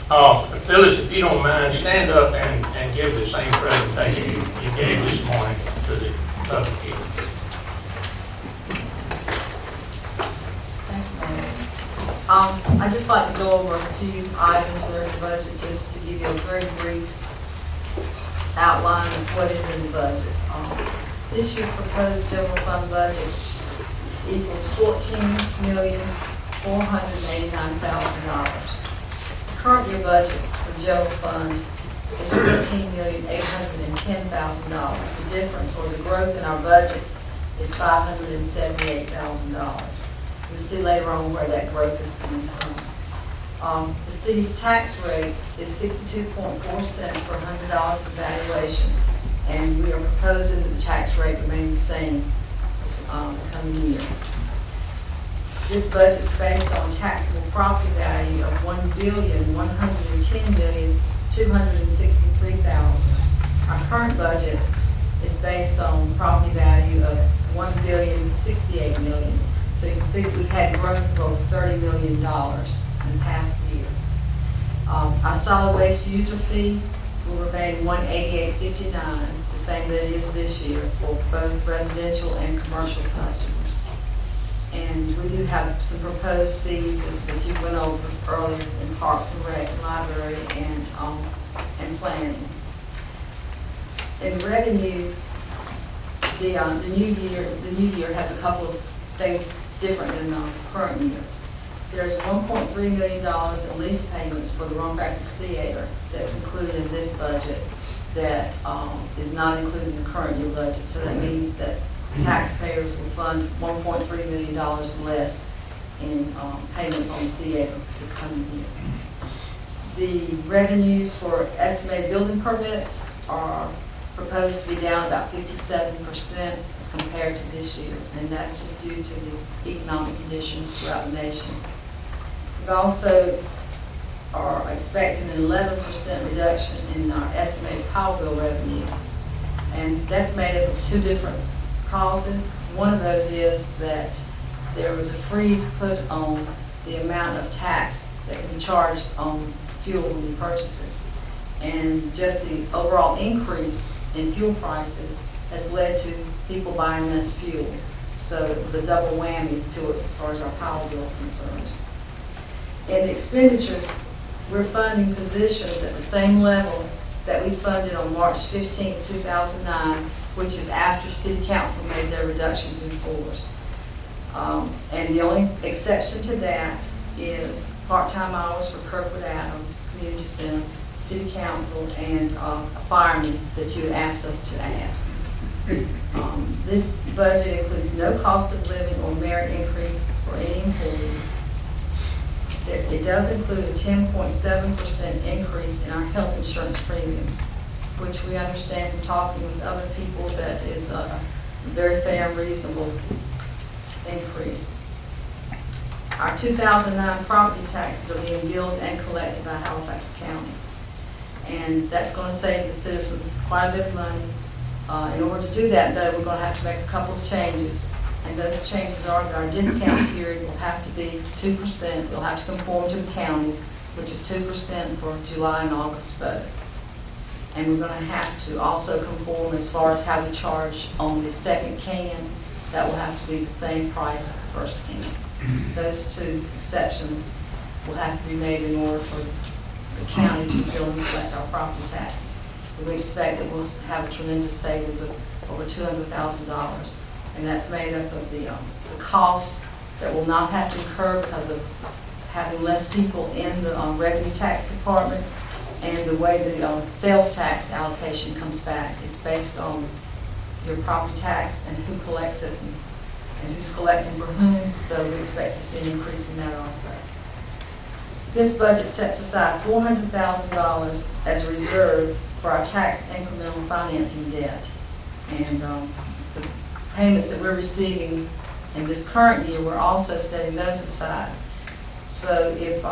Phyllis, if you don't mind, stand up and give the same presentation you gave this morning to the public here. Thank you, Mayor. I'd just like to go over a few items that are in the budget, just to give you a very brief outline of what is in the budget. This year's proposed general fund budget equals $14,489,000. The current year budget for the general fund is $13,810,000. The difference, or the growth in our budget, is $578,000. We'll see later on where that growth is coming from. The city's tax rate is 62.4 cents per $100 of valuation, and we are proposing that the tax rate remain the same the coming year. This budget is based on taxable property value of $1,110,263,000. Our current budget is based on property value of $1,068,000,000. So you can see that we've had growth of over $30 million in the past year. Our solid waste user fee will remain $188.59, the same that it is this year for both residential and commercial customers. And we do have some proposed fees that you went over earlier in Parks and Rec, Library, and planning. In revenues, the new year has a couple of things different than the current year. There's $1.3 million in lease payments for the Roanoke Theater that's included in this budget that is not included in the current year budget. So that means that taxpayers will fund $1.3 million less in payments on the theater this coming year. The revenues for estimated building permits are proposed to be down about 57% as compared to this year, and that's just due to the economic conditions throughout the nation. We also are expecting an 11% reduction in our estimated power bill revenue, and that's made up of two different causes. One of those is that there was a freeze put on the amount of tax that can be charged on fuel when you purchase it, and just the overall increase in fuel prices has led to people buying less fuel. So it was a double whammy to us as far as our power bill is concerned. In expenditures, we're funding positions at the same level that we funded on March 15, 2009, which is after City Council made their reductions in force. And the only exception to that is part-time hours for Kirkwood Adams Community Center, City Council, and a fireman that you asked us to add. This budget includes no cost of living or merit increase for any employee. It does include a 10.7% increase in our health insurance premiums, which we understand from talking with other people that is a very fair and reasonable increase. Our 2009 property taxes are being billed and collected by Halifax County, and that's going to save the citizens quite a bit of money. In order to do that, though, we're going to have to make a couple of changes, and those changes are that our discount period will have to be 2%. You'll have to conform to the counties, which is 2% for July and August both. And we're going to have to also conform as far as how we charge on the second can. That will have to be the same price as the first can. Those two exceptions will have to be made in order for the county to bill and collect our property taxes. And we expect that we'll have a tremendous savings of over $200,000. And that's made up of the cost that will not have to incur because of having less people in the revenue tax department, and the way the sales tax allocation comes back. It's based on your property tax and who collects it and who's collecting for whom, so we expect to see an increase in that also. This budget sets aside $400,000 as a reserve for our tax incremental financing debt. And the payments that we're receiving in this current year, we're also setting those aside. So if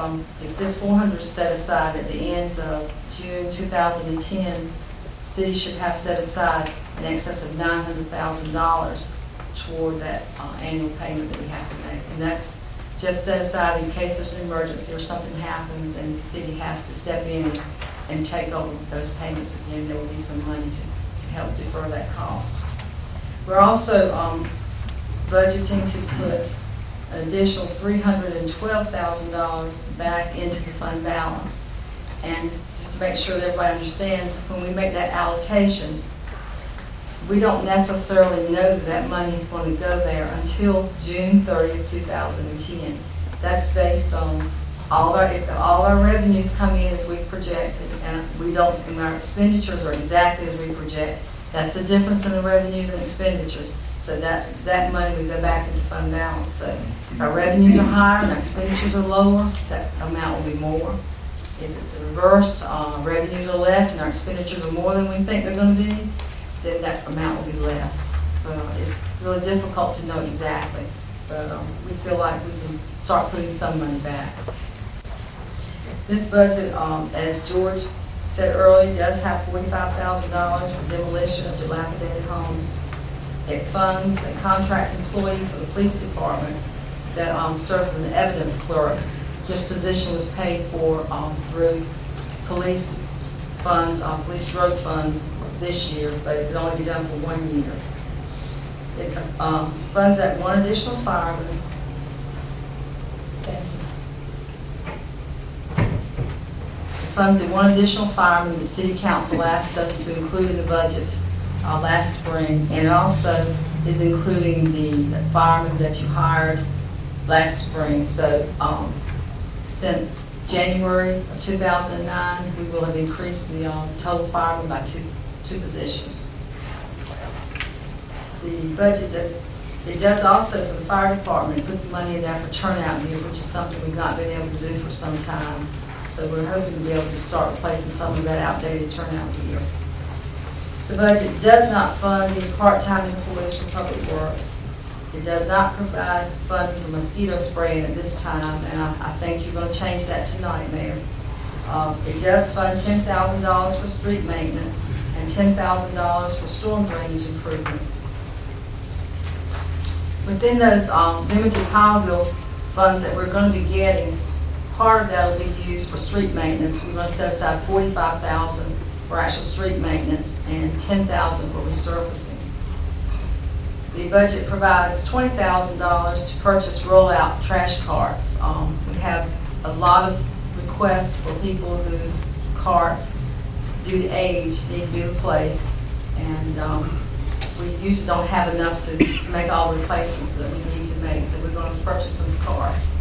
this 400 is set aside at the end of June 2010, the city should have set aside in excess of $900,000 toward that annual payment that we have to make. And that's just set aside in case there's an emergency or something happens and the city has to step in and take over those payments again. There will be some money to help defer that cost. We're also budgeting to put an additional $312,000 back into the fund balance. And just to make sure that everybody understands, when we make that allocation, we don't necessarily know that money is going to go there until June 30th, 2010. That's based on if all our revenues come in as we projected, and we don't, and our expenditures are exactly as we project. That's the difference in the revenues and expenditures. So that money will go back into fund balance. So if our revenues are higher and our expenditures are lower, that amount will be more. If it's the reverse, revenues are less and our expenditures are more than we think they're going to be, then that amount will be less. It's really difficult to know exactly, but we feel like we can start putting some money back. This budget, as George said earlier, does have $45,000 for demolition of dilapidated homes. It funds a contract employee for the police department that serves as an evidence clerk. This position was paid for through police funds, police road funds this year, but it could only be done for 1 year. It funds that one additional fireman. Thank you. It funds the one additional fireman the city council asked us to include in the budget last spring, and it also is including the firemen that you hired last spring. So since January of 2009, we will have increased the total firemen by two positions. The budget does also for the fire department, it puts money in there for turnout gear, which is something we've not been able to do for some time. So we're hoping to be able to start replacing some of that outdated turnout gear. The budget does not fund the part-time employees for public works. It does not provide funding for mosquito spraying at this time, and I think you're going to change that tonight, Mayor. It does fund $10,000 for street maintenance and $10,000 for storm drainage improvements. Within those limited power bill funds that we're going to be getting, part of that will be used for street maintenance. We're going to set aside $45,000 for actual street maintenance and $10,000 for resurfacing. The budget provides $20,000 to purchase rollout trash carts. We have a lot of requests for people whose carts, due to age, need to be replaced, and we usually don't have enough to make all the replacements that we need to make, so we're going to purchase some carts.